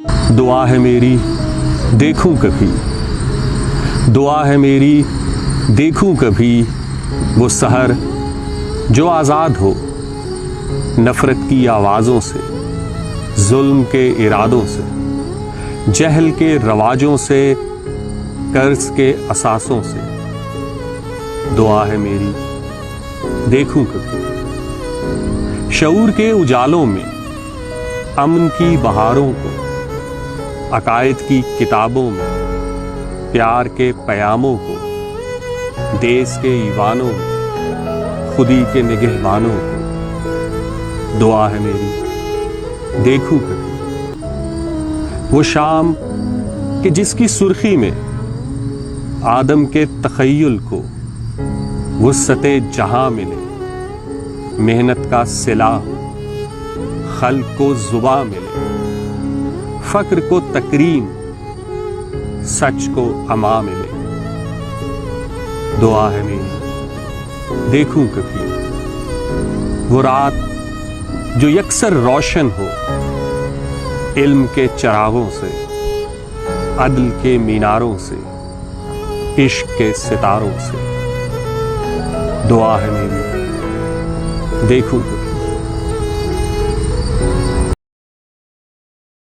دعا ہے میری دیکھوں کبھی، دعا ہے میری دیکھوں کبھی وہ سحر جو آزاد ہو نفرت کی آوازوں سے، ظلم کے ارادوں سے، جہل کے رواجوں سے، قرض کے اثاثوں سے۔ دعا ہے میری دیکھوں کبھی شعور کے اجالوں میں امن کی بہاروں کو، عقائد کی کتابوں میں پیار کے پیاموں کو، دیس کے ایوانوں میں خودی کے نگہبانوں کو۔ دعا ہے میری دیکھوں کبھی وہ شام کہ جس کی سرخی میں آدم کے تخیل کو وسعت جہاں ملے، محنت کا صلہ ہو، خلق کو زباں ملے، فقر کو تکریم، سچ کو اما ملے۔ دعا ہے میری دیکھوں کبھی وہ رات جو یکسر روشن ہو علم کے چراغوں سے، عدل کے میناروں سے، عشق کے ستاروں سے۔ دعا ہے میری دیکھوں کبھی